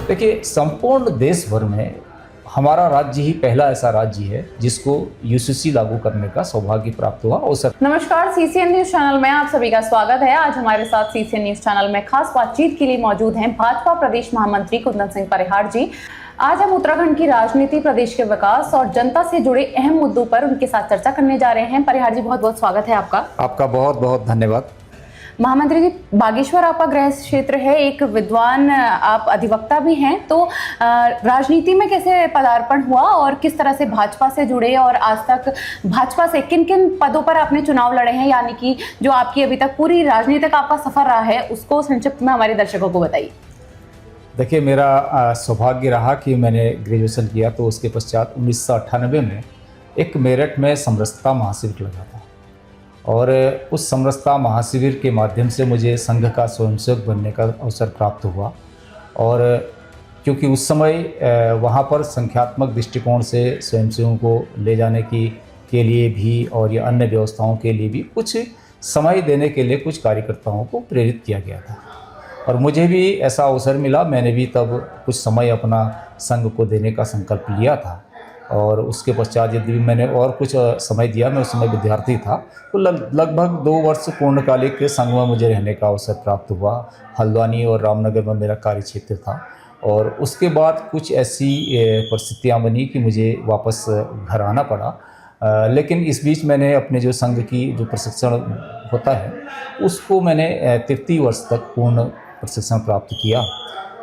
देखिए, संपूर्ण देश भर में हमारा राज्य ही पहला ऐसा राज्य है जिसको यूसीसी लागू करने का सौभाग्य प्राप्त हुआ अवसर। नमस्कार, सीसीएन न्यूज चैनल में आप सभी का स्वागत है। आज हमारे साथ सीसीएन न्यूज चैनल में खास बातचीत के लिए मौजूद हैं भाजपा प्रदेश महामंत्री कुंदन सिंह परिहार जी। आज हम उत्तराखंड की राजनीति, प्रदेश के विकास और जनता से जुड़े अहम मुद्दों पर उनके साथ चर्चा करने जा रहे हैं। परिहार जी, बहुत बहुत स्वागत है आपका। आपका बहुत बहुत धन्यवाद। महामंत्री जी, बागेश्वर आपका गृह क्षेत्र है, एक विद्वान आप अधिवक्ता भी हैं, तो राजनीति में कैसे पदार्पण हुआ और किस तरह से भाजपा से जुड़े और आज तक भाजपा से किन किन पदों पर आपने चुनाव लड़े हैं, यानी कि जो आपकी अभी तक पूरी राजनीतिक आपका सफर रहा है उसको संक्षिप्त में हमारे दर्शकों को बताइए। देखिए, मेरा सौभाग्य रहा कि मैंने ग्रेजुएशन किया तो उसके पश्चात 1998 में एक मेरठ में समरसता महाशिविर लगा था और उस समरसता महाशिविर के माध्यम से मुझे संघ का स्वयंसेवक बनने का अवसर प्राप्त हुआ। और क्योंकि उस समय वहाँ पर संख्यात्मक दृष्टिकोण से स्वयंसेवकों को ले जाने के लिए भी और या अन्य व्यवस्थाओं के लिए भी कुछ समय देने के लिए कुछ कार्यकर्ताओं को प्रेरित किया गया था और मुझे भी ऐसा अवसर मिला। मैंने भी तब कुछ समय अपना संघ को देने का संकल्प लिया था और उसके पश्चात यदि मैंने और कुछ समय दिया, मैं उस समय विद्यार्थी था, तो लगभग 2 वर्ष पूर्णकालिक संघ में मुझे रहने का अवसर प्राप्त हुआ। हल्द्वानी और रामनगर में मेरा कार्य क्षेत्र था और उसके बाद कुछ ऐसी परिस्थितियाँ बनी कि मुझे वापस घर आना पड़ा। लेकिन इस बीच मैंने अपने जो संघ की जो प्रशिक्षण होता है उसको मैंने तृतीय वर्ष तक पूर्ण प्रशिक्षण प्राप्त किया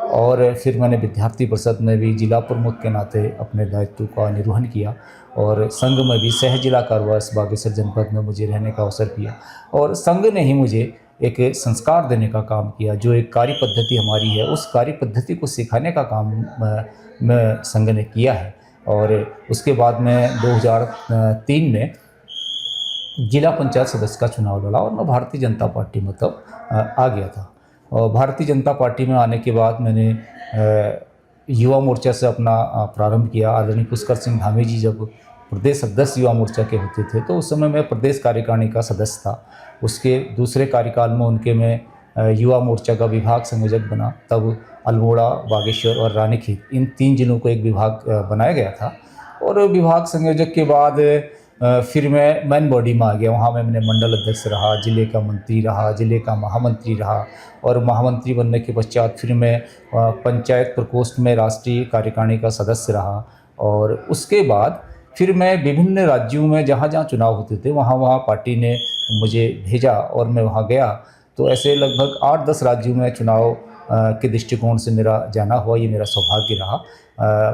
और फिर मैंने विद्यार्थी परिषद में भी जिला प्रमुख के नाते अपने दायित्व का निर्वहन किया और संघ में भी सह जिला कारावास बागेश्वर जनपद में मुझे रहने का अवसर किया और संघ ने ही मुझे एक संस्कार देने का काम किया। जो एक कार्य पद्धति हमारी है उस कार्य पद्धति को सिखाने का काम में संघ ने किया है। और उसके बाद मैं 2003 में जिला पंचायत सदस्य का चुनाव लड़ा और मैं भारतीय जनता पार्टी में तब आ गया था। और भारतीय जनता पार्टी में आने के बाद मैंने युवा मोर्चा से अपना प्रारंभ किया। आदरणीय पुष्कर सिंह धामी जी जब प्रदेश सदस्य युवा मोर्चा के होते थे तो उस समय मैं प्रदेश कार्यकारिणी का सदस्य था। उसके दूसरे कार्यकाल में उनके मैं युवा मोर्चा का विभाग संयोजक बना। तब अल्मोड़ा, बागेश्वर और रानीखेत इन 3 जिलों को एक विभाग बनाया गया था और विभाग संयोजक के बाद फिर मैं मेन बॉडी में आ गया। वहाँ मैंने मंडल अध्यक्ष रहा, जिले का मंत्री रहा, जिले का महामंत्री रहा और महामंत्री बनने के पश्चात फिर मैं पंचायत प्रकोष्ठ में राष्ट्रीय कार्यकारिणी का सदस्य रहा। और उसके बाद फिर मैं विभिन्न राज्यों में जहाँ जहाँ चुनाव होते थे वहाँ पार्टी ने मुझे भेजा और मैं वहाँ गया। तो ऐसे लगभग 8-10 राज्यों में चुनाव के दृष्टिकोण से मेरा जाना हुआ। ये मेरा सौभाग्य रहा।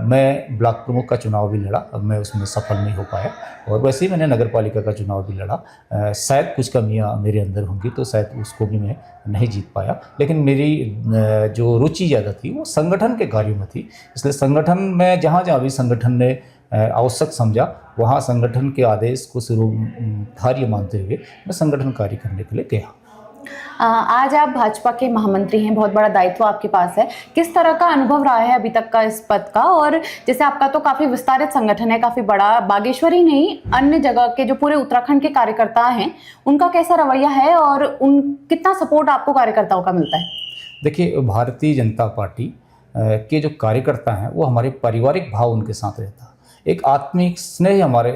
मैं ब्लॉक प्रमुख का चुनाव भी लड़ा, अब मैं उसमें सफल नहीं हो पाया और वैसे ही मैंने नगर पालिका का चुनाव भी लड़ा। शायद कुछ कमियां मेरे अंदर होंगी तो शायद उसको भी मैं नहीं जीत पाया, लेकिन मेरी जो रुचि ज़्यादा थी वो संगठन के कार्यों में थी। इसलिए संगठन में जहाँ जहाँ भी संगठन ने आवश्यक समझा वहाँ संगठन के आदेश को शिरोधार्य मानते हुए मैं संगठन कार्य करने के लिए गया। आज आप भाजपा के महामंत्री हैं, बहुत बड़ा दायित्व आपके पास है। किस तरह का अनुभव रहा है अभी तक का इस पद का? और जैसे आपका तो काफ़ी विस्तारित संगठन है, काफ़ी बड़ा, बागेश्वर ही नहीं अन्य जगह के जो पूरे उत्तराखंड के कार्यकर्ता हैं उनका कैसा रवैया है और कितना सपोर्ट आपको कार्यकर्ताओं का मिलता है? देखिए, भारतीय जनता पार्टी के जो कार्यकर्ता हैं वो हमारे पारिवारिक भाव उनके साथ रहता है, एक आत्मिक स्नेह हमारे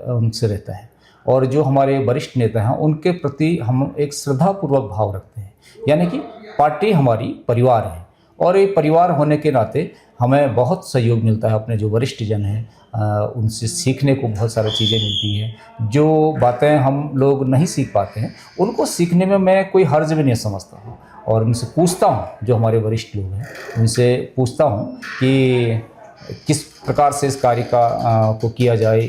उनसे रहता है और जो हमारे वरिष्ठ नेता हैं उनके प्रति हम एक श्रद्धापूर्वक भाव रखते हैं। यानी कि पार्टी हमारी परिवार है और ये परिवार होने के नाते हमें बहुत सहयोग मिलता है। अपने जो वरिष्ठ जन हैं उनसे सीखने को बहुत सारी चीज़ें मिलती हैं। जो बातें हम लोग नहीं सीख पाते हैं उनको सीखने में मैं कोई हर्ज भी नहीं समझता हूँ और उनसे पूछता हूँ। जो हमारे वरिष्ठ लोग हैं उनसे पूछता हूँ कि किस प्रकार से इस कार्य को किया जाए,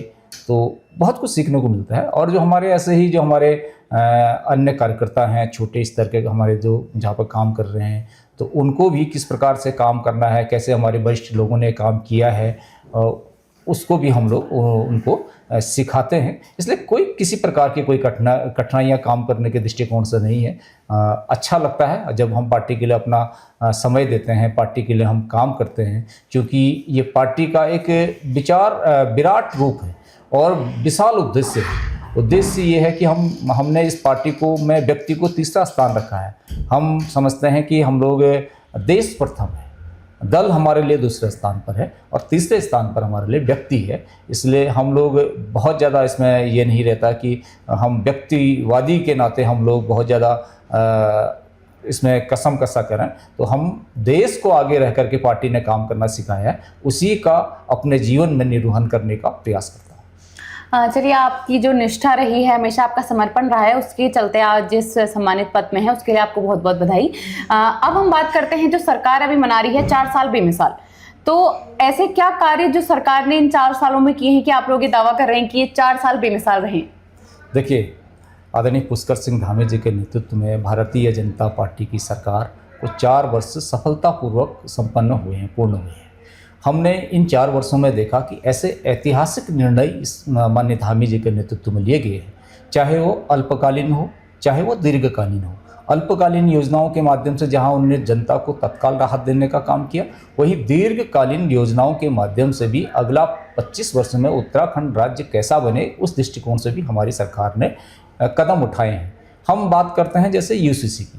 तो बहुत कुछ सीखने को मिलता है। और जो हमारे ऐसे ही जो हमारे अन्य कार्यकर्ता हैं छोटे स्तर के, हमारे जो जहाँ पर काम कर रहे हैं, तो उनको भी किस प्रकार से काम करना है, कैसे हमारे वरिष्ठ लोगों ने काम किया है, उसको भी हम लोग उनको सिखाते हैं। इसलिए कोई किसी प्रकार की कोई कठिनाइयाँ काम करने के दृष्टिकोण से नहीं है। अच्छा लगता है जब हम पार्टी के लिए अपना समय देते हैं, पार्टी के लिए हम काम करते हैं, क्योंकि ये पार्टी का एक विराट रूप है और विशाल उद्देश्य है। उद्देश्य ये है कि हमने इस पार्टी को, मैं व्यक्ति को तीसरा स्थान रखा है। हम समझते हैं कि हम लोग देश प्रथम है, दल हमारे लिए दूसरे स्थान पर है और तीसरे स्थान पर हमारे लिए व्यक्ति है। इसलिए हम लोग बहुत ज़्यादा इसमें ये नहीं रहता कि हम व्यक्तिवादी के नाते हम लोग बहुत ज़्यादा इसमें कसम कसा करें। तो हम देश को आगे रह करके पार्टी ने काम करना सिखाया है, उसी का अपने जीवन में निर्वहन करने का प्रयास करता है। चलिए, आपकी जो निष्ठा रही है, हमेशा आपका समर्पण रहा है, उसके चलते आज जिस सम्मानित पद में है उसके लिए आपको बहुत बहुत बधाई। अब हम बात करते हैं जो सरकार अभी मना रही है 4 साल बेमिसाल, तो ऐसे क्या कार्य जो सरकार ने इन 4 सालों में किए हैं कि आप लोग ये दावा कर रहे हैं कि ये 4 साल बेमिसाल रहे? देखिए, आदरणीय पुष्कर सिंह धामी जी के नेतृत्व में भारतीय जनता पार्टी की सरकार को 4 वर्ष सफलतापूर्वक संपन्न हुए हैं, पूर्ण हुए हैं। हमने इन 4 वर्षों में देखा कि ऐसे ऐतिहासिक निर्णय इस माननीय धामी जी के नेतृत्व में लिए गए हैं, चाहे वो अल्पकालीन हो चाहे वो दीर्घकालीन हो। अल्पकालीन योजनाओं के माध्यम से जहां उन्होंने जनता को तत्काल राहत देने का काम किया, वहीं दीर्घकालीन योजनाओं के माध्यम से भी अगला 25 वर्ष में उत्तराखंड राज्य कैसा बने, उस दृष्टिकोण से भी हमारी सरकार ने कदम उठाए हैं। हम बात करते हैं जैसे यूसीसी की।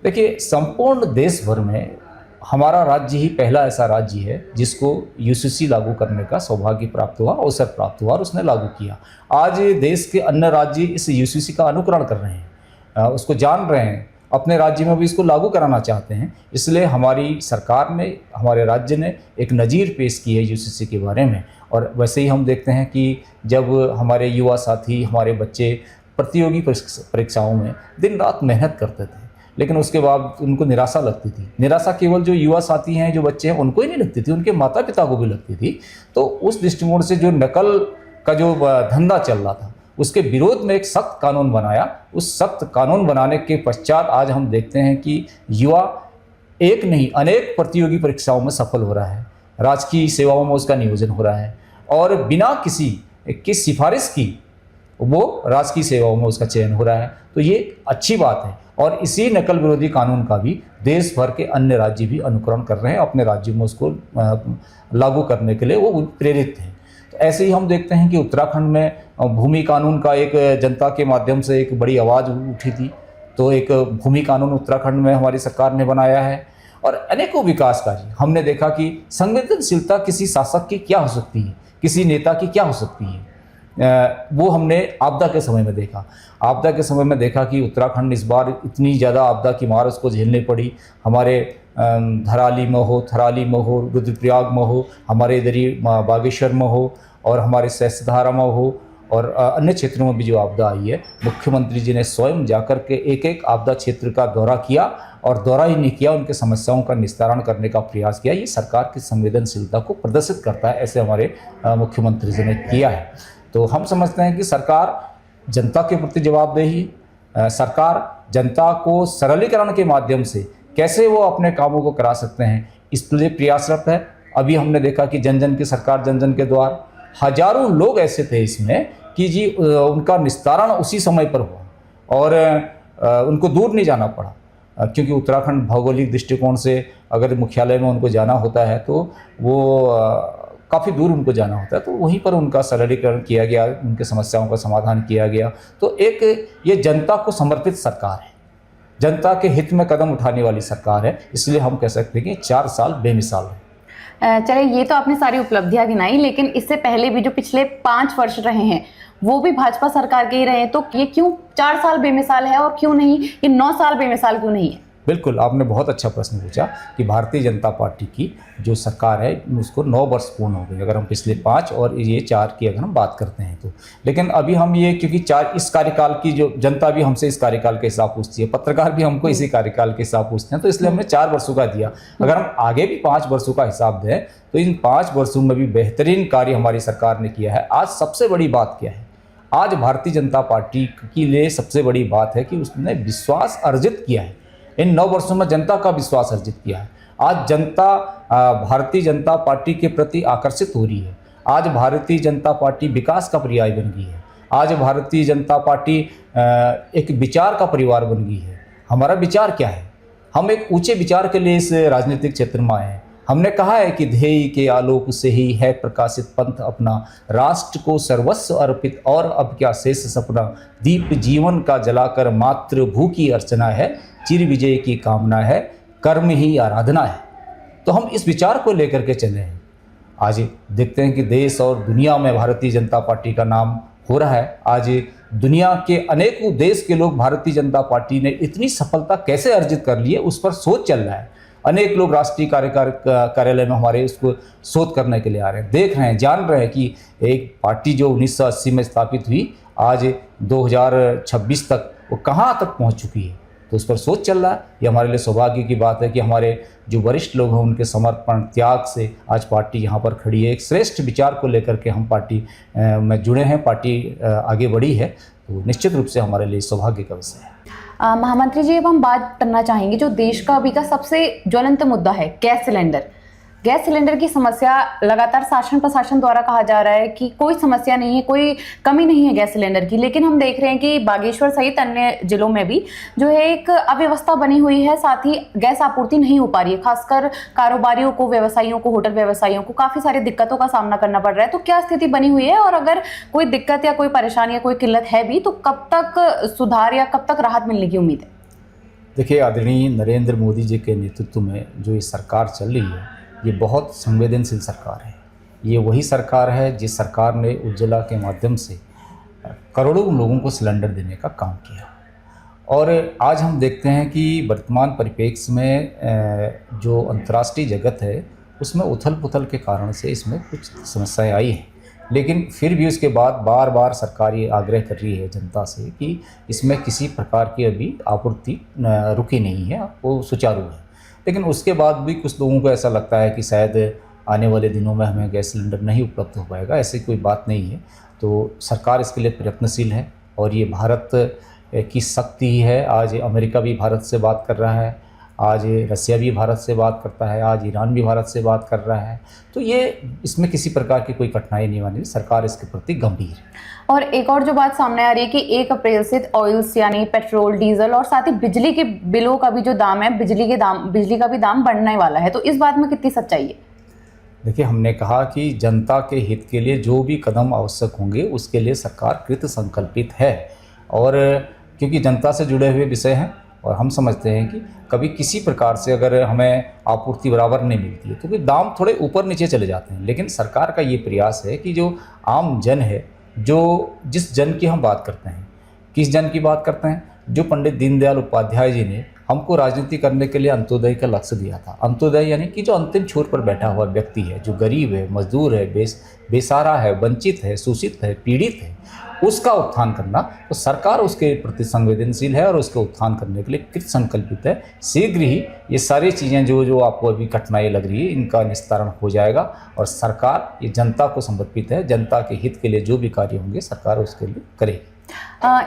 देखिए, संपूर्ण देश भर में हमारा राज्य ही पहला ऐसा राज्य है जिसको यूसीसी लागू करने का सौभाग्य प्राप्त हुआ, अवसर प्राप्त हुआ और उसने लागू किया। आज देश के अन्य राज्य इस यूसीसी का अनुकरण कर रहे हैं, उसको जान रहे हैं, अपने राज्य में भी इसको लागू कराना चाहते हैं। इसलिए हमारी सरकार ने, हमारे राज्य ने एक नज़ीर पेश की है यूसीसी के बारे में। और वैसे ही हम देखते हैं कि जब हमारे युवा साथी, हमारे बच्चे प्रतियोगी परीक्षाओं में दिन रात मेहनत करते थे, लेकिन उसके बाद उनको निराशा लगती थी। निराशा केवल जो युवा साथी हैं, जो बच्चे हैं, उनको ही नहीं लगती थी, उनके माता पिता को भी लगती थी। तो उस दृष्टिकोण से जो नकल का जो धंधा चल रहा था, उसके विरोध में एक सख्त कानून बनाया। उस सख्त कानून बनाने के पश्चात आज हम देखते हैं कि युवा एक नहीं अनेक प्रतियोगी परीक्षाओं में सफल हो रहा है, राजकीय सेवाओं में उसका नियोजन हो रहा है और बिना किसी की सिफारिश की वो राजकीय सेवाओं में उसका चयन हो रहा है। तो ये अच्छी बात है और इसी नकल विरोधी कानून का भी देश भर के अन्य राज्य भी अनुकरण कर रहे हैं, अपने राज्यों में उसको लागू करने के लिए वो प्रेरित हैं। तो ऐसे ही हम देखते हैं कि उत्तराखंड में भूमि कानून का एक जनता के माध्यम से एक बड़ी आवाज़ उठी थी। तो एक भूमि कानून उत्तराखंड में हमारी सरकार ने बनाया है और अनेकों विकास कार्य। हमने देखा कि संवेदनशीलता किसी शासक की क्या हो सकती है, किसी नेता की क्या हो सकती है, वो हमने आपदा के समय में देखा। आपदा के समय में देखा कि उत्तराखंड इस बार इतनी ज़्यादा आपदा की मार उसको झेलनी पड़ी। हमारे धराली में हो, थराली में हो, रुद्रप्रयाग में हो, हमारे इधर ही बागेश्वर में हो और हमारे सहस्त्रधारा में हो और अन्य क्षेत्रों में भी जो आपदा आई है, मुख्यमंत्री जी ने स्वयं जाकर के एक एक आपदा क्षेत्र का दौरा किया और दौरा ही नहीं किया, उनके समस्याओं का निस्तारण करने का प्रयास किया। ये सरकार की संवेदनशीलता को प्रदर्शित करता है, ऐसे हमारे मुख्यमंत्री जी ने किया है। तो हम समझते हैं कि सरकार जनता के प्रति जवाबदेही, सरकार जनता को सरलीकरण के माध्यम से कैसे वो अपने कामों को करा सकते हैं, इस लिए प्रयासरत है। अभी हमने देखा कि जन जन की सरकार, जन जन के द्वार, हजारों लोग ऐसे थे इसमें कि जी उनका निस्तारण उसी समय पर हुआ और उनको दूर नहीं जाना पड़ा, क्योंकि उत्तराखंड भौगोलिक दृष्टिकोण से अगर मुख्यालय में उनको जाना होता है तो वो काफ़ी दूर उनको जाना होता है, तो वहीं पर उनका सरलीकरण किया गया, उनके समस्याओं का समाधान किया गया। तो एक ये जनता को समर्पित सरकार है, जनता के हित में कदम उठाने वाली सरकार है, इसलिए हम कह सकते हैं कि 4 साल बेमिसाल है। चलिए, ये तो आपने सारी उपलब्धियां गिनाई, लेकिन इससे पहले भी जो पिछले 5 वर्ष रहे हैं वो भी भाजपा सरकार के ही रहे हैं, तो ये क्यों 4 साल बेमिसाल है और क्यों नहीं ये 9 साल बेमिसाल क्यों नहीं है? बिल्कुल, आपने बहुत अच्छा प्रश्न पूछा कि भारतीय जनता पार्टी की जो सरकार है उसको 9 वर्ष पूर्ण हो गए, अगर हम पिछले 5 और ये 4 की अगर हम बात करते हैं तो। लेकिन अभी हम ये, क्योंकि 4 इस कार्यकाल की जो जनता भी हमसे इस कार्यकाल के हिसाब पूछती है, पत्रकार भी हमको इसी कार्यकाल के हिसाब पूछते हैं, तो इसलिए हमने 4 वर्षों का दिया। अगर हम आगे भी 5 वर्षों का हिसाब दें तो इन 5 वर्षों में भी बेहतरीन कार्य हमारी सरकार ने किया है। आज सबसे बड़ी बात क्या है, आज भारतीय जनता पार्टी के लिए सबसे बड़ी बात है कि उसने विश्वास अर्जित किया है, इन 9 वर्षों में जनता का विश्वास अर्जित किया है। आज जनता भारतीय जनता पार्टी के प्रति आकर्षित हो रही है। आज भारतीय जनता पार्टी विकास का पर्याय बन गई है। आज भारतीय जनता पार्टी एक विचार का परिवार बन गई है। हमारा विचार क्या है, हम एक ऊंचे विचार के लिए इस राजनीतिक क्षेत्र में आए हैं। हमने कहा है कि ध्येय के आलोक से ही है प्रकाशित पंथ अपना, राष्ट्र को सर्वस्व अर्पित और अब क्या शेष सपना, दीप जीवन का जलाकर मातृभू की अर्चना है, चिर विजय की कामना है, कर्म ही आराधना है। तो हम इस विचार को लेकर के चले हैं। आज देखते हैं कि देश और दुनिया में भारतीय जनता पार्टी का नाम हो रहा है। आज दुनिया के अनेकों देश के लोग भारतीय जनता पार्टी ने इतनी सफलता कैसे अर्जित कर ली है उस पर सोच चल रहा है। अनेक लोग राष्ट्रीय कार्यालय में हमारे उसको शोध करने के लिए आ रहे हैं, देख रहे हैं, जान रहे हैं कि एक पार्टी जो 1980 में स्थापित हुई आज 2026 तक वो कहाँ तक पहुँच चुकी है, तो उस पर सोच चल रहा है। ये हमारे लिए सौभाग्य की बात है कि हमारे जो वरिष्ठ लोग हैं उनके समर्पण त्याग से आज पार्टी यहाँ पर खड़ी है। एक श्रेष्ठ विचार को लेकर के हम पार्टी में जुड़े हैं, पार्टी आगे बढ़ी है, तो निश्चित रूप से हमारे लिए सौभाग्य का विषय है। महामंत्री जी, अब हम बात करना चाहेंगे जो देश का अभी का सबसे ज्वलंत मुद्दा है, गैस सिलेंडर। गैस सिलेंडर की समस्या लगातार शासन प्रशासन द्वारा कहा जा रहा है कि कोई समस्या नहीं है, कोई कमी नहीं है गैस सिलेंडर की, लेकिन हम देख रहे हैं कि बागेश्वर सहित अन्य जिलों में भी जो है एक अव्यवस्था बनी हुई है, साथ ही गैस आपूर्ति नहीं हो पा रही है। खासकर कारोबारियों को, व्यवसायियों को, होटल व्यवसायियों को काफ़ी सारी दिक्कतों का सामना करना पड़ रहा है। तो क्या स्थिति बनी हुई है, और अगर कोई दिक्कत या कोई परेशानी या कोई किल्लत है भी तो कब तक सुधार या कब तक राहत मिलने की उम्मीद है? देखिए, आदरणीय नरेंद्र मोदी जी के नेतृत्व में जो ये सरकार चल रही है, ये बहुत संवेदनशील सरकार है। ये वही सरकार है जिस सरकार ने उज्ज्वला के माध्यम से करोड़ों लोगों को सिलेंडर देने का काम किया। और आज हम देखते हैं कि वर्तमान परिप्रेक्ष्य में जो अंतर्राष्ट्रीय जगत है उसमें उथल पुथल के कारण से इसमें कुछ समस्याएं आई हैं, लेकिन फिर भी उसके बाद बार बार सरकार ये आग्रह कर रही है जनता से कि इसमें किसी प्रकार की अभी आपूर्ति रुकी नहीं है, वो सुचारू है। लेकिन उसके बाद भी कुछ लोगों को ऐसा लगता है कि शायद आने वाले दिनों में हमें गैस सिलेंडर नहीं उपलब्ध हो पाएगा। ऐसी कोई बात नहीं है। तो सरकार इसके लिए प्रयत्नशील है और ये भारत की शक्ति ही है। आज अमेरिका भी भारत से बात कर रहा है, आज रसिया भी भारत से बात करता है, आज ईरान भी भारत से बात कर रहा है। तो ये इसमें किसी प्रकार की कोई कठिनाई नहीं आनी, सरकार इसके प्रति गंभीर है। और एक और जो बात सामने आ रही है कि 1 अप्रैल से ऑयल्स यानी पेट्रोल, डीजल और साथ ही बिजली के बिलों का भी जो दाम है, बिजली का भी दाम बढ़ने वाला है, तो इस बात में कितनी सच्चाई है? देखिए, हमने कहा कि जनता के हित के लिए जो भी कदम आवश्यक होंगे उसके लिए सरकार कृत संकल्पित है। और क्योंकि जनता से जुड़े हुए विषय हैं और हम समझते हैं कि कभी किसी प्रकार से अगर हमें आपूर्ति बराबर नहीं मिलती है तो फिर दाम थोड़े ऊपर नीचे चले जाते हैं। लेकिन सरकार का ये प्रयास है कि जो आम जन है, जो जिस जन की हम बात करते हैं, किस जन की बात करते हैं, जो पंडित दीनदयाल उपाध्याय जी ने हमको राजनीति करने के लिए अंत्योदय का लक्ष्य दिया था। अंत्योदय यानी कि जो अंतिम छोर पर बैठा हुआ व्यक्ति है, जो गरीब है, मजदूर है, बेसहारा है, वंचित है, शोषित है, पीड़ित है, उसका उत्थान करना। तो सरकार उसके प्रति संवेदनशील है और उसके उत्थान करने के लिए कृत संकल्पित है। शीघ्र ही ये सारी चीज़ें जो आपको अभी कठिनाई लग रही है, इनका निस्तारण हो जाएगा और सरकार ये जनता को समर्पित है। जनता के हित के लिए जो भी कार्य होंगे सरकार उसके लिए करेगी।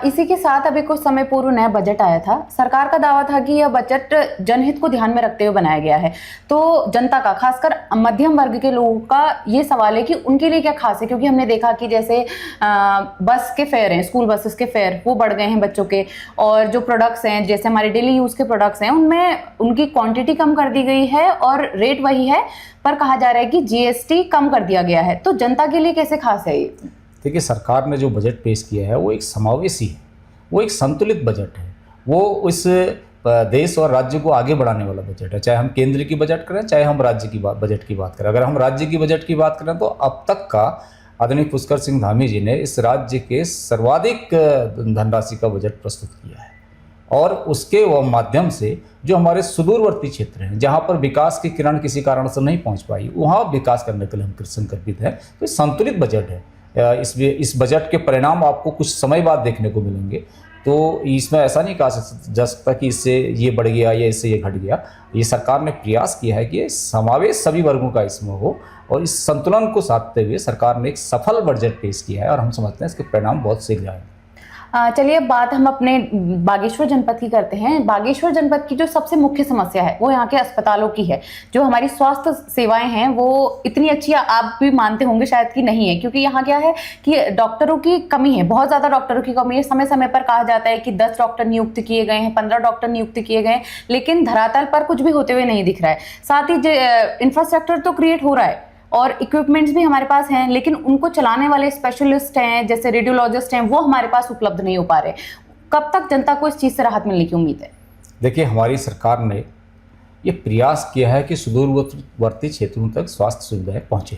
इसी के साथ अभी कुछ समय पूर्व नया बजट आया था। सरकार का दावा था कि यह बजट जनहित को ध्यान में रखते हुए बनाया गया है। तो जनता का, खासकर मध्यम वर्ग के लोगों का ये सवाल है कि उनके लिए क्या खास है, क्योंकि हमने देखा कि जैसे बस के फेयर हैं, स्कूल बसेस के फेयर वो बढ़ गए हैं बच्चों के, और जो प्रोडक्ट्स हैं जैसे हमारे डेली यूज़ के प्रोडक्ट्स हैं उनमें उनकी क्वांटिटी कम कर दी गई है और रेट वही है, पर कहा जा रहा है कि जीएसटी कम कर दिया गया है। तो जनता के लिए कैसे खास है ये? देखिए, सरकार ने जो बजट पेश किया है वो एक समावेशी है, वो एक संतुलित बजट है, वो इस देश और राज्य को आगे बढ़ाने वाला बजट है। चाहे हम केंद्र की बजट करें, चाहे हम राज्य की बजट की बात करें। अगर हम राज्य की बजट की बात करें तो अब तक का आदरणीय पुष्कर सिंह धामी जी ने इस राज्य के सर्वाधिक धनराशि का बजट प्रस्तुत किया है। और उसके माध्यम से जो हमारे सुदूरवर्ती क्षेत्र हैं, जहाँ पर विकास की किरण किसी कारण से नहीं पहुँच पाई, वहाँ विकास करने के लिए हम संकल्पित हैं। तो संतुलित बजट है। इस बजट के परिणाम आपको कुछ समय बाद देखने को मिलेंगे। तो इसमें ऐसा नहीं कहा जा सकता कि इससे ये बढ़ गया या इससे ये घट गया। ये सरकार ने प्रयास किया है कि समावेश सभी वर्गों का इसमें हो, और इस संतुलन को साधते हुए सरकार ने एक सफल बजट पेश किया है और हम समझते हैं इसके परिणाम बहुत शीघ्र आएंगे। चलिए, अब बात हम अपने बागेश्वर जनपद की करते हैं। बागेश्वर जनपद की जो सबसे मुख्य समस्या है वो यहाँ के अस्पतालों की है। जो हमारी स्वास्थ्य सेवाएं हैं वो इतनी अच्छी आप भी मानते होंगे शायद कि नहीं है, क्योंकि यहाँ क्या है कि डॉक्टरों की कमी है, बहुत ज़्यादा डॉक्टरों की कमी है। समय समय पर कहा जाता है कि 10 डॉक्टर नियुक्त किए गए हैं, 15 डॉक्टर नियुक्त किए गए हैं, लेकिन धरातल पर कुछ भी होते हुए नहीं दिख रहा है। साथ ही इंफ्रास्ट्रक्चर तो क्रिएट हो रहा है और इक्विपमेंट्स भी हमारे पास हैं, लेकिन उनको चलाने वाले स्पेशलिस्ट हैं जैसे रेडियोलॉजिस्ट हैं, वो हमारे पास उपलब्ध नहीं हो पा रहे। कब तक जनता को इस चीज़ से राहत मिलने की उम्मीद है? देखिए, हमारी सरकार ने ये प्रयास किया है कि सुदूरवर्ती क्षेत्रों तक स्वास्थ्य सुविधाएं पहुँचे।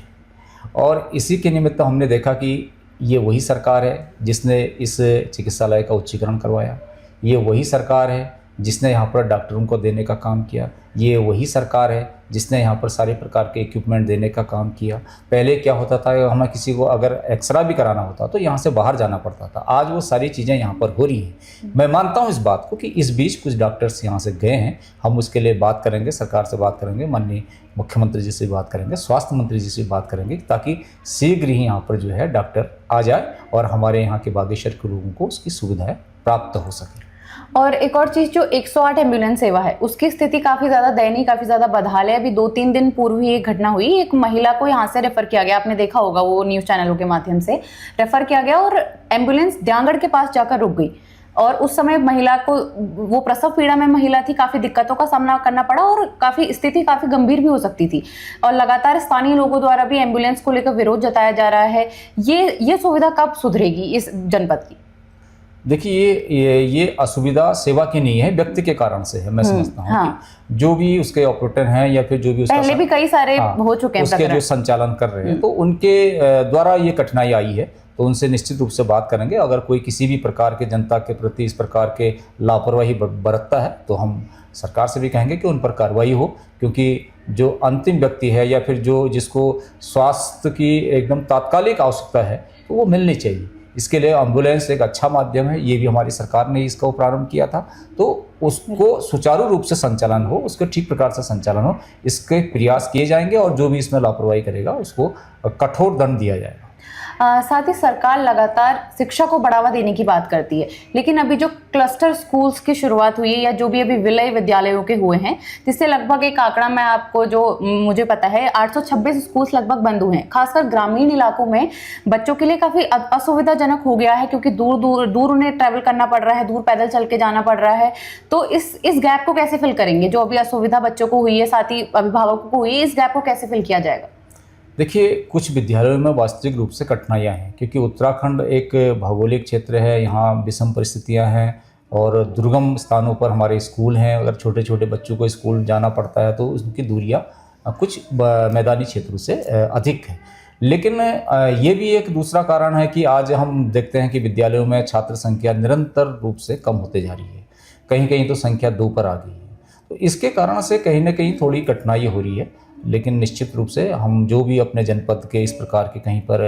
और इसी के निमित्त हमने देखा कि ये वही सरकार है जिसने इस चिकित्सालय का उच्चीकरण करवाया, ये वही सरकार है जिसने यहाँ पर डॉक्टरों को देने का काम किया, ये वही सरकार है जिसने यहाँ पर सारे प्रकार के इक्विपमेंट देने का काम किया। पहले क्या होता था, हमें किसी को अगर एक्सरा भी कराना होता तो यहाँ से बाहर जाना पड़ता था, आज वो सारी चीज़ें यहाँ पर हो रही हैं। मैं मानता हूँ इस बात को कि इस बीच कुछ डॉक्टर्स यहाँ से गए हैं, हम उसके लिए बात करेंगे, सरकार से बात करेंगे, माननीय मुख्यमंत्री जी से बात करेंगे, स्वास्थ्य मंत्री जी से बात करेंगे, ताकि शीघ्र ही यहाँ पर जो है डॉक्टर आ जाए और हमारे यहाँ के बागेश्वर के लोगों को उसकी सुविधाएँ प्राप्त हो सके। और एक और चीज़, जो 108 एम्बुलेंस सेवा है उसकी स्थिति काफ़ी ज़्यादा दयनीय, काफ़ी ज़्यादा बदहाल है। अभी 2-3 दिन पूर्व ही एक घटना हुई, एक महिला को यहाँ से रेफर किया गया, आपने देखा होगा वो न्यूज़ चैनलों के माध्यम से रेफर किया गया और एम्बुलेंस दियांगड़ के पास जाकर रुक गई। और उस समय महिला को, वो प्रसव पीड़ा में महिला थी, काफ़ी दिक्कतों का सामना करना पड़ा और काफ़ी स्थिति काफ़ी गंभीर भी हो सकती थी। और लगातार स्थानीय लोगों द्वारा भी एम्बुलेंस को लेकर विरोध जताया जा रहा है। ये सुविधा कब सुधरेगी इस जनपद की? देखिए, ये असुविधा सेवा की नहीं है, व्यक्ति के कारण से है। मैं समझता हूँ कि जो भी उसके ऑपरेटर हैं या फिर जो भी उसका पहले भी कई सारे हो चुके हैं उसके जो संचालन कर रहे हैं, तो उनके द्वारा ये कठिनाई आई है, तो उनसे निश्चित रूप से बात करेंगे। अगर कोई किसी भी प्रकार के जनता के प्रति इस प्रकार के लापरवाही बरतता है तो हम सरकार से भी कहेंगे कि उन पर कार्रवाई हो, क्योंकि जो अंतिम व्यक्ति है या फिर जिसको स्वास्थ्य की एकदम तात्कालिक आवश्यकता है तो वो मिलनी चाहिए। इसके लिए एम्बुलेंस एक अच्छा माध्यम है, ये भी हमारी सरकार ने इसका प्रारंभ किया था, तो उसको सुचारू रूप से संचालन हो, उसके ठीक प्रकार से संचालन हो, इसके प्रयास किए जाएंगे और जो भी इसमें लापरवाही करेगा उसको कठोर दंड दिया जाएगा। साथ ही सरकार लगातार शिक्षा को बढ़ावा देने की बात करती है, लेकिन अभी जो क्लस्टर स्कूल्स की शुरुआत हुई है या जो भी अभी विलय विद्यालयों के हुए हैं, जिससे लगभग एक आंकड़ा मैं आपको जो मुझे पता है 826 स्कूल्स लगभग बंद हुए हैं। खासकर ग्रामीण इलाकों में बच्चों के लिए काफ़ी असुविधाजनक हो गया है, क्योंकि दूर उन्हें ट्रैवल करना पड़ रहा है, दूर पैदल चल के जाना पड़ रहा है। तो इस गैप को कैसे फिल करेंगे? जो अभी असुविधा बच्चों को हुई है, साथ ही अभिभावकों को हुई है, इस गैप को कैसे फिल किया जाएगा? देखिए, कुछ विद्यालयों में वास्तविक रूप से कठिनाइयाँ हैं, क्योंकि उत्तराखंड एक भौगोलिक क्षेत्र है, यहाँ विषम परिस्थितियाँ हैं और दुर्गम स्थानों पर हमारे स्कूल हैं। अगर छोटे छोटे बच्चों को स्कूल जाना पड़ता है तो उनकी दूरियाँ कुछ मैदानी क्षेत्रों से अधिक है। लेकिन ये भी एक दूसरा कारण है कि आज हम देखते हैं कि विद्यालयों में छात्र संख्या निरंतर रूप से कम होते जा रही है, कहीं कहीं तो संख्या 2 पर आ गई है। तो इसके कारण से कहीं ना कहीं थोड़ी कठिनाई हो रही है, लेकिन निश्चित रूप से हम जो भी अपने जनपद के इस प्रकार के कहीं पर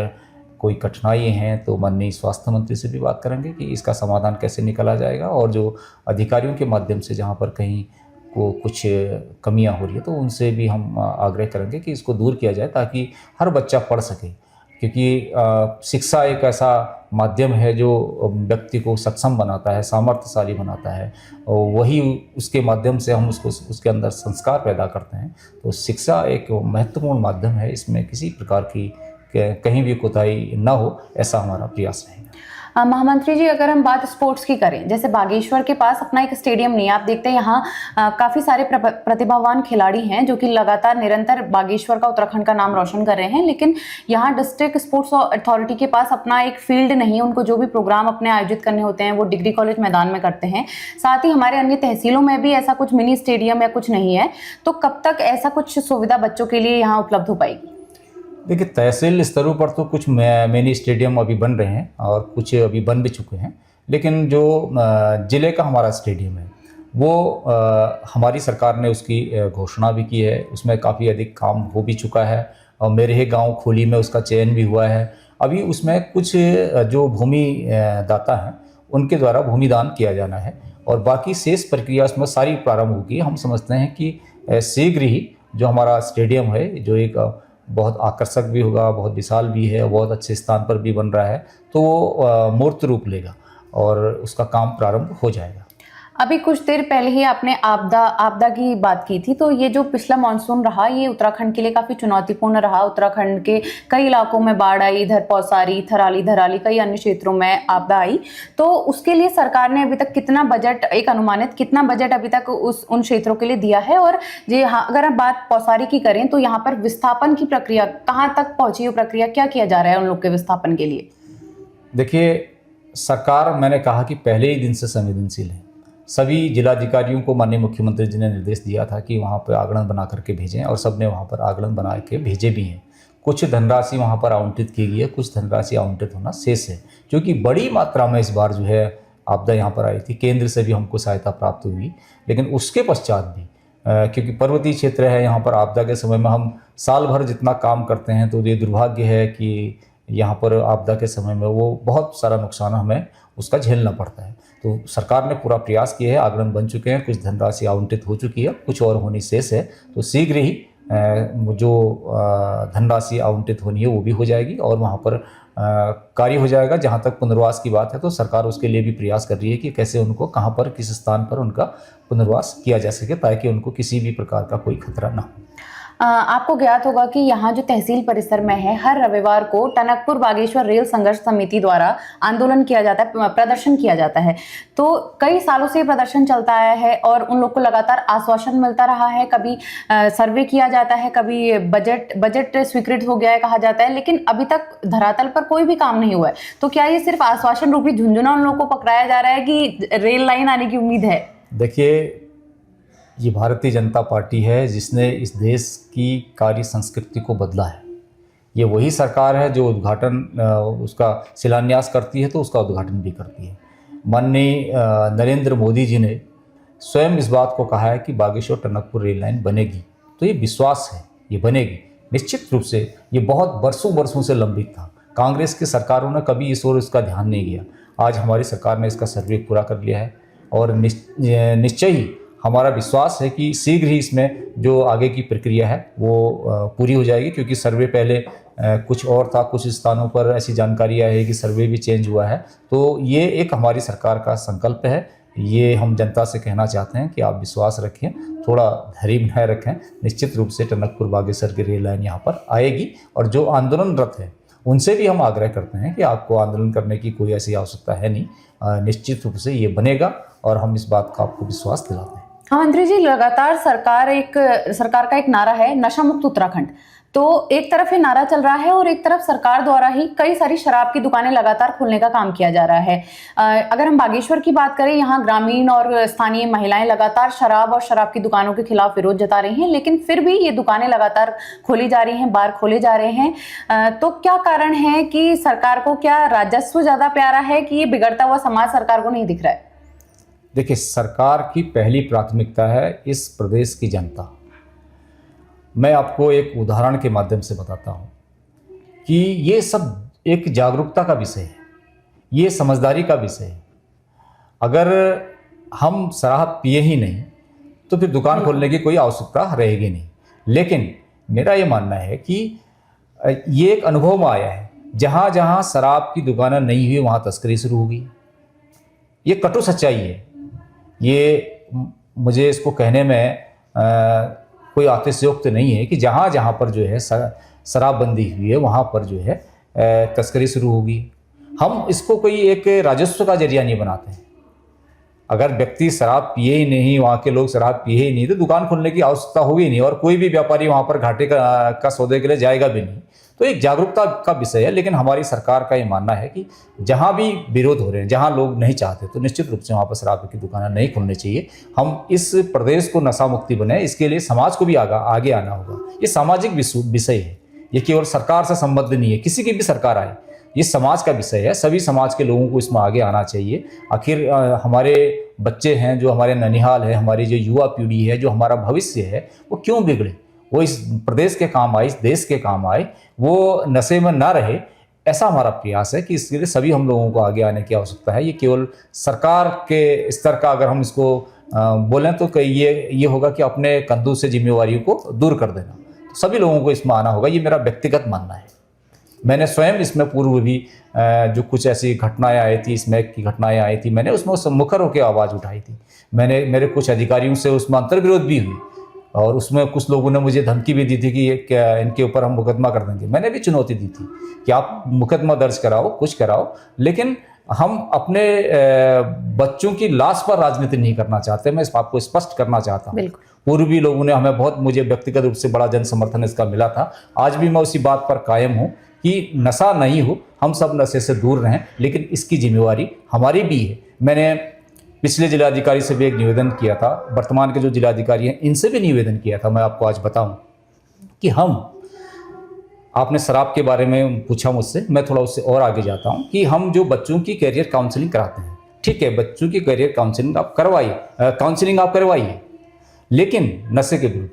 कोई कठिनाई हैं तो माननीय स्वास्थ्य मंत्री से भी बात करेंगे कि इसका समाधान कैसे निकाला जाएगा, और जो अधिकारियों के माध्यम से जहाँ पर कहीं को कुछ कमियां हो रही है तो उनसे भी हम आग्रह करेंगे कि इसको दूर किया जाए, ताकि हर बच्चा पढ़ सके। क्योंकि शिक्षा एक ऐसा माध्यम है जो व्यक्ति को सक्षम बनाता है, सामर्थ्यशाली बनाता है, और वही उसके माध्यम से हम उसके अंदर संस्कार पैदा करते हैं। तो शिक्षा एक महत्वपूर्ण माध्यम है, इसमें किसी प्रकार की कहीं भी कोताही न हो, ऐसा हमारा प्रयास रहेगा। महामंत्री जी, अगर हम बात स्पोर्ट्स की करें, जैसे बागेश्वर के पास अपना एक स्टेडियम नहीं है, आप देखते हैं यहाँ काफ़ी सारे प्रतिभावान खिलाड़ी हैं जो कि लगातार निरंतर बागेश्वर का, उत्तराखंड का नाम रोशन कर रहे हैं, लेकिन यहाँ डिस्ट्रिक्ट स्पोर्ट्स अथॉरिटी के पास अपना एक फील्ड नहीं है। उनको जो भी प्रोग्राम अपने आयोजित करने होते हैं वो डिग्री कॉलेज मैदान में करते हैं। साथ ही हमारे अन्य तहसीलों में भी ऐसा कुछ मिनी स्टेडियम या कुछ नहीं है। तो कब तक ऐसा कुछ सुविधा बच्चों के लिए यहाँ उपलब्ध हो पाएगी? देखिए, तहसील स्तरों पर तो कुछ मिनी स्टेडियम अभी बन रहे हैं और कुछ अभी बन भी चुके हैं, लेकिन जो ज़िले का हमारा स्टेडियम है वो हमारी सरकार ने उसकी घोषणा भी की है, उसमें काफ़ी अधिक काम हो भी चुका है और मेरे ही गांव खोली में उसका चयन भी हुआ है। अभी उसमें कुछ जो भूमि दाता हैं उनके द्वारा भूमि दान किया जाना है और बाकी शेष प्रक्रिया उसमें सारी प्रारंभ होगी। हम समझते हैं कि शीघ्र ही जो हमारा स्टेडियम है, जो एक बहुत आकर्षक भी होगा, बहुत विशाल भी है, बहुत अच्छे स्थान पर भी बन रहा है, तो वो मूर्त रूप लेगा और उसका काम प्रारंभ हो जाएगा। अभी कुछ देर पहले ही आपने आपदा की बात की थी, तो ये जो पिछला मानसून रहा ये उत्तराखंड के लिए काफ़ी चुनौतीपूर्ण रहा। उत्तराखंड के कई इलाकों में बाढ़ आई, इधर पौसारी, थराली, धराली, कई अन्य क्षेत्रों में आपदा आई। तो उसके लिए सरकार ने अभी तक कितना बजट, एक अनुमानित कितना बजट अभी तक उन क्षेत्रों के लिए दिया है? और जी हाँ, अगर हम बात पौसारी की करें तो यहाँ पर विस्थापन की प्रक्रिया कहाँ तक पहुँची? प्रक्रिया क्या किया जा रहा है उन लोग के विस्थापन के लिए? देखिए, सरकार, मैंने कहा कि पहले ही दिन से संवेदनशील है। सभी जिलाधिकारियों को माननीय मुख्यमंत्री जी ने निर्देश दिया था कि वहाँ पर आगरण बना करके भेजें, और सब ने वहाँ पर आगरण बना के भेजे भी हैं। कुछ धनराशि वहाँ पर आवंटित की गई है, कुछ धनराशि आवंटित होना शेष है, क्योंकि बड़ी मात्रा में इस बार जो है आपदा यहाँ पर आई थी। केंद्र से भी हमको सहायता प्राप्त हुई, लेकिन उसके पश्चात भी क्योंकि पर्वतीय क्षेत्र है, यहाँ पर आपदा के समय में हम साल भर जितना काम करते हैं, तो ये दुर्भाग्य है कि यहाँ पर आपदा के समय में वो बहुत सारा नुकसान हमें उसका झेलना पड़ता है। तो सरकार ने पूरा प्रयास किया है, आगरण बन चुके हैं, कुछ धनराशि आवंटित हो चुकी है, कुछ और होनी शेष है। तो शीघ्र ही जो धनराशि आवंटित होनी है वो भी हो जाएगी और वहाँ पर कार्य हो जाएगा। जहाँ तक पुनर्वास की बात है तो सरकार उसके लिए भी प्रयास कर रही है कि कैसे उनको कहाँ पर, किस स्थान पर उनका पुनर्वास किया जा सके, ताकि उनको किसी भी प्रकार का कोई खतरा ना हो। आपको ज्ञात होगा कि यहाँ जो तहसील परिसर में है, हर रविवार को टनकपुर बागेश्वर रेल संघर्ष समिति द्वारा आंदोलन किया जाता है, प्रदर्शन किया जाता है। तो कई सालों से प्रदर्शन चलता आया है और उन लोग को लगातार आश्वासन मिलता रहा है। कभी सर्वे किया जाता है, कभी बजट स्वीकृत हो गया है कहा जाता है, लेकिन अभी तक धरातल पर कोई भी काम नहीं हुआ है। तो क्या ये सिर्फ आश्वासन रूपी झुंझुना उन लोगों को पकड़ाया जा रहा है कि रेल लाइन आने की उम्मीद है? देखिए, ये भारतीय जनता पार्टी है जिसने इस देश की कार्य संस्कृति को बदला है। ये वही सरकार है जो उद्घाटन उसका शिलान्यास करती है तो उसका उद्घाटन भी करती है। माननीय नरेंद्र मोदी जी ने स्वयं इस बात को कहा है कि बागेश्वर टनकपुर रेल लाइन बनेगी। तो ये विश्वास है, ये बनेगी निश्चित रूप से। ये बहुत बरसों से लंबित था, कांग्रेस की सरकारों ने कभी इस ओर इसका ध्यान नहीं दिया। आज हमारी सरकार ने इसका सर्वे पूरा कर लिया है और निश्चय ही हमारा विश्वास है कि शीघ्र ही इसमें जो आगे की प्रक्रिया है वो पूरी हो जाएगी। क्योंकि सर्वे पहले कुछ और था, कुछ स्थानों पर ऐसी जानकारी आई है कि सर्वे भी चेंज हुआ है। तो ये एक हमारी सरकार का संकल्प है। ये हम जनता से कहना चाहते हैं कि आप विश्वास रखें, थोड़ा धैर्य बनाए रखें। निश्चित रूप से टनकपुर बागेश्वर की रेल लाइन यहाँ पर आएगी। और जो आंदोलनरत है उनसे भी हम आग्रह करते हैं कि आपको आंदोलन करने की कोई ऐसी आवश्यकता है नहीं, निश्चित रूप से ये बनेगा और हम इस बात का आपको विश्वास दिलाते हैं। हाँ मंत्री जी, लगातार सरकार का एक नारा है नशा मुक्त उत्तराखंड। तो एक तरफ ये नारा चल रहा है और एक तरफ सरकार द्वारा ही कई सारी शराब की दुकानें लगातार खोलने का काम किया जा रहा है। अगर हम बागेश्वर की बात करें, यहाँ ग्रामीण और स्थानीय महिलाएं लगातार शराब और शराब की दुकानों के खिलाफ विरोध जता रही हैं, लेकिन फिर भी ये दुकानें लगातार खोली जा रही हैं, बार खोले जा रहे हैं। तो क्या कारण है कि सरकार को क्या राजस्व ज्यादा प्यारा है कि ये बिगड़ता हुआ समाज सरकार को नहीं दिख रहा है? देखिए, सरकार की पहली प्राथमिकता है इस प्रदेश की जनता। मैं आपको एक उदाहरण के माध्यम से बताता हूँ कि ये सब एक जागरूकता का विषय है, ये समझदारी का विषय है। अगर हम शराब पिए ही नहीं तो फिर दुकान खोलने की कोई आवश्यकता रहेगी नहीं। लेकिन मेरा ये मानना है कि ये एक अनुभव में आया है, जहाँ जहाँ शराब की दुकानें नहीं हुई वहाँ तस्करी शुरू होगी। ये कटु सच्चाई है। ये मुझे इसको कहने में कोई अतिशयोक्ति नहीं है कि जहाँ जहाँ पर जो है शराबबंदी हुई है वहाँ पर जो है तस्करी शुरू होगी। हम इसको कोई एक राजस्व का जरिया नहीं बनाते हैं। अगर व्यक्ति शराब पिए ही नहीं, वहाँ के लोग शराब पिए ही नहीं, तो दुकान खोलने की आवश्यकता होगी नहीं और कोई भी व्यापारी वहाँ पर घाटे का सौदे के लिए जाएगा भी नहीं। तो एक जागरूकता का विषय है। लेकिन हमारी सरकार का ये मानना है कि जहाँ भी विरोध हो रहे हैं, जहाँ लोग नहीं चाहते, तो निश्चित रूप से वहाँ पर शराब की दुकानें नहीं खोलनी चाहिए। हम इस प्रदेश को नशा मुक्ति बने, इसके लिए समाज को भी आगे आना होगा। ये सामाजिक विषय है, ये केवल सरकार से संबद्ध नहीं है। किसी की भी सरकार आए, ये समाज का विषय है। सभी समाज के लोगों को इसमें आगे आना चाहिए। आखिर हमारे बच्चे हैं, जो हमारे ननिहाल है, हमारी जो युवा पीढ़ी है, जो हमारा भविष्य है, वो क्यों बिगड़े? वो इस प्रदेश के काम आए, इस देश के काम आए, वो नशे में ना रहे, ऐसा हमारा प्रयास है कि इसके लिए सभी हम लोगों को आगे आने की आवश्यकता है। ये केवल सरकार के स्तर का अगर हम इसको बोलें तो ये होगा कि अपने कंधों से जिम्मेवारियों को दूर कर देना। तो सभी लोगों को इसमें आना होगा, ये मेरा व्यक्तिगत मानना है। मैंने स्वयं इसमें पूर्व भी जो कुछ ऐसी घटनाएं आई थी, स्मैक की घटनाएं आई थी, मैंने उसमें मुखर होकर आवाज़ उठाई थी। मेरे कुछ अधिकारियों से उसमें अंतर्विरोध भी हुई और उसमें कुछ लोगों ने मुझे धमकी भी दी थी कि क्या इनके ऊपर हम मुकदमा कर देंगे। मैंने भी चुनौती दी थी कि आप मुकदमा दर्ज कराओ, कुछ कराओ, लेकिन हम अपने बच्चों की लाश पर राजनीति नहीं करना चाहते। मैं इस बात को स्पष्ट करना चाहता हूँ। पूर्वी लोगों ने हमें मुझे व्यक्तिगत रूप से बड़ा जन समर्थन इसका मिला था। आज भी मैं उसी बात पर कायम हूँ कि नशा नहीं हो, हम सब नशे से दूर रहें, लेकिन इसकी जिम्मेवारी हमारी भी है। मैंने पिछले जिलाधिकारी से भी एक निवेदन किया था, वर्तमान के जो जिलाधिकारी हैं इनसे भी निवेदन किया था। मैं आपको आज बताऊं कि आपने शराब के बारे में पूछा मुझसे, मैं थोड़ा उससे और आगे जाता हूं कि हम जो बच्चों की कैरियर काउंसलिंग कराते हैं, ठीक है, बच्चों की कैरियर काउंसलिंग आप करवाइए, लेकिन नशे के विरुद्ध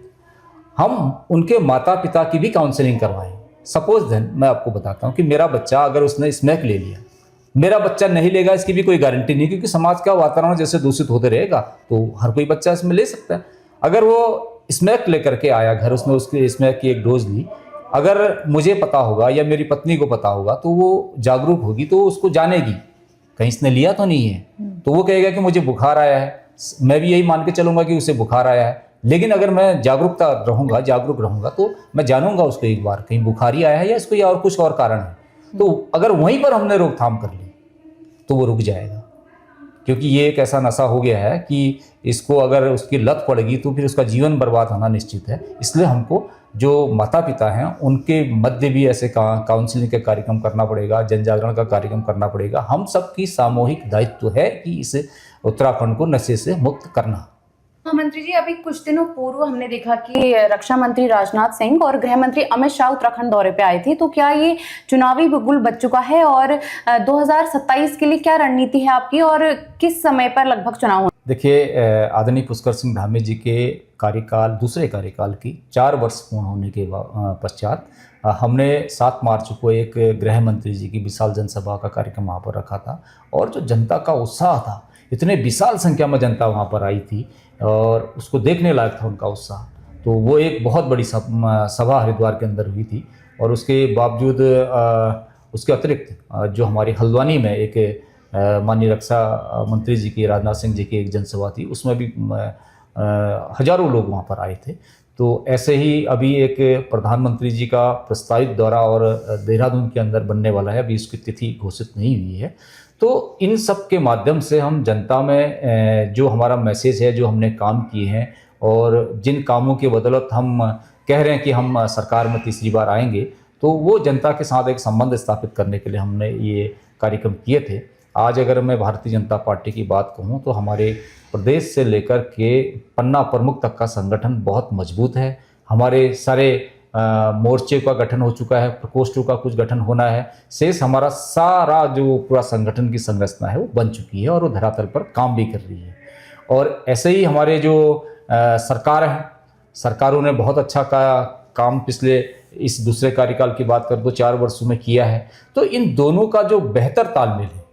हम उनके माता पिता की भी काउंसलिंग करवाएं। सपोज देन मैं आपको बताता हूं कि मेरा बच्चा अगर उसने स्मैक ले लिया, मेरा बच्चा नहीं लेगा इसकी भी कोई गारंटी नहीं, क्योंकि समाज का वातावरण जैसे दूषित होते रहेगा तो हर कोई बच्चा इसमें ले सकता है। अगर वो स्मैक लेकर के आया घर, उसने उसके स्मैक की एक डोज ली, अगर मुझे पता होगा या मेरी पत्नी को पता होगा तो वो जागरूक होगी, तो उसको जानेगी कहीं इसने लिया तो नहीं है, तो वो कहेगा कि मुझे बुखार आया है, मैं भी यही मान के चलूंगा कि उसे बुखार आया है। लेकिन अगर मैं जागरूक रहूंगा तो मैं जानूंगा उसको एक बार कहीं बुखार ही आया है या इसको या और कुछ और कारण है, तो अगर वहीं पर हमने रोकथाम कर ली तो वो रुक जाएगा। क्योंकि ये एक ऐसा नशा हो गया है कि इसको अगर उसकी लत पड़ेगी तो फिर उसका जीवन बर्बाद होना निश्चित है। इसलिए हमको जो माता पिता हैं उनके मध्य भी ऐसे काउंसलिंग का कार्यक्रम करना पड़ेगा, जन जागरण का कार्यक्रम करना पड़ेगा। हम सबकी सामूहिक दायित्व है कि इस उत्तराखंड को नशे से मुक्त करना। मंत्री जी, अभी कुछ दिनों पूर्व हमने देखा कि रक्षा मंत्री राजनाथ सिंह और गृह मंत्री अमित शाह उत्तराखंड दौरे पे आए थे, तो क्या ये चुनावी बिगुल बच चुका है और 2027 के लिए क्या रणनीति है आपकी और किस समय पर लगभग चुनाव होंगे? देखिए, आदरणीय पुष्कर सिंह धामी जी के दूसरे कार्यकाल की 4 वर्ष पूर्ण होने के पश्चात हमने 7 मार्च को एक गृह मंत्री जी की विशाल जनसभा का कार्यक्रम वहाँ पर रखा था, और जो जनता का उत्साह था, इतने विशाल संख्या में जनता वहाँ पर आई थी और उसको देखने लायक था उनका उत्साह। तो वो एक बहुत बड़ी सभा हरिद्वार के अंदर हुई थी, और उसके बावजूद उसके अतिरिक्त जो हमारी हल्द्वानी में एक माननीय रक्षा मंत्री जी की, राजनाथ सिंह जी की एक जनसभा थी, उसमें भी हजारों लोग वहाँ पर आए थे। तो ऐसे ही अभी एक प्रधानमंत्री जी का प्रस्तावित दौरा और देहरादून के अंदर बनने वाला है, अभी उसकी तिथि घोषित नहीं हुई है। तो इन सब के माध्यम से हम जनता में जो हमारा मैसेज है, जो हमने काम किए हैं और जिन कामों के बदौलत हम कह रहे हैं कि हम सरकार में तीसरी बार आएंगे, तो वो जनता के साथ एक संबंध स्थापित करने के लिए हमने ये कार्यक्रम किए थे। आज अगर मैं भारतीय जनता पार्टी की बात कहूँ तो हमारे प्रदेश से लेकर के पन्ना प्रमुख तक का संगठन बहुत मजबूत है। हमारे सारे मोर्चे का गठन हो चुका है, प्रकोष्ठों का कुछ गठन होना है, शेष हमारा सारा जो पूरा संगठन की संरचना है वो बन चुकी है और वो धरातल पर काम भी कर रही है। और ऐसे ही हमारे जो सरकार है, सरकारों ने बहुत अच्छा काम पिछले इस दूसरे कार्यकाल की बात कर तो 4 वर्षों में किया है। तो इन दोनों का जो बेहतर तालमेल है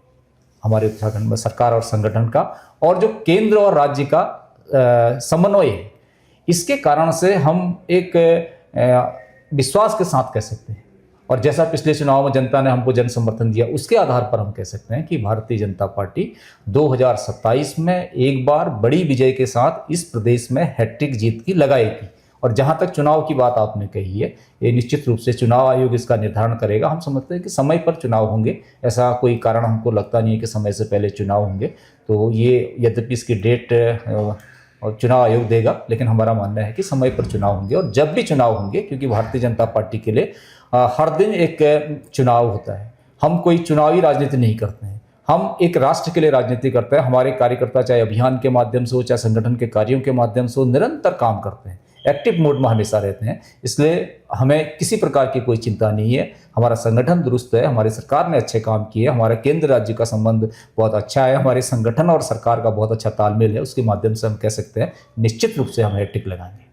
हमारे उत्तराखंड में, सरकार और संगठन का, और जो केंद्र और राज्य का समन्वय है, इसके कारण से हम एक विश्वास के साथ कह सकते हैं, और जैसा पिछले चुनाव में जनता ने हमको जन समर्थन दिया उसके आधार पर हम कह सकते हैं कि भारतीय जनता पार्टी 2027 में एक बार बड़ी विजय के साथ इस प्रदेश में हैट्रिक जीत की लगाएगी। और जहां तक चुनाव की बात आपने कही है, ये निश्चित रूप से चुनाव आयोग इसका निर्धारण करेगा। हम समझते हैं कि समय पर चुनाव होंगे, ऐसा कोई कारण हमको लगता नहीं है कि समय से पहले चुनाव होंगे। तो ये यद्यपि इसकी डेट चुनाव आयोग देगा, लेकिन हमारा मानना है कि समय पर चुनाव होंगे। और जब भी चुनाव होंगे, क्योंकि भारतीय जनता पार्टी के लिए हर दिन एक चुनाव होता है, हम कोई चुनावी राजनीति नहीं करते हैं, हम एक राष्ट्र के लिए राजनीति करते हैं। हमारे कार्यकर्ता चाहे अभियान के माध्यम से हो, चाहे संगठन के कार्यों के माध्यम से हो, निरंतर काम करते हैं, एक्टिव मोड में हमेशा रहते हैं। इसलिए हमें किसी प्रकार की कोई चिंता नहीं है। हमारा संगठन दुरुस्त है, हमारी सरकार ने अच्छे काम किए, हमारे केंद्र राज्य का संबंध बहुत अच्छा है, हमारे संगठन और सरकार का बहुत अच्छा तालमेल है। उसके माध्यम से हम कह सकते हैं निश्चित रूप से हम हैट्रिक लगाएंगे।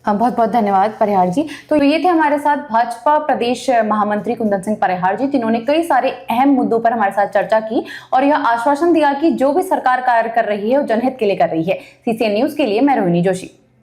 बहुत बहुत धन्यवाद परिहार जी। तो ये थे हमारे साथ भाजपा प्रदेश महामंत्री कुंदन सिंह परिहार जी, जिन्होंने कई सारे अहम मुद्दों पर हमारे साथ चर्चा की और यह आश्वासन दिया कि जो भी सरकार कार्य कर रही है वो जनहित के लिए कर रही है। CCN न्यूज के लिए मैं रोहिणी जोशी।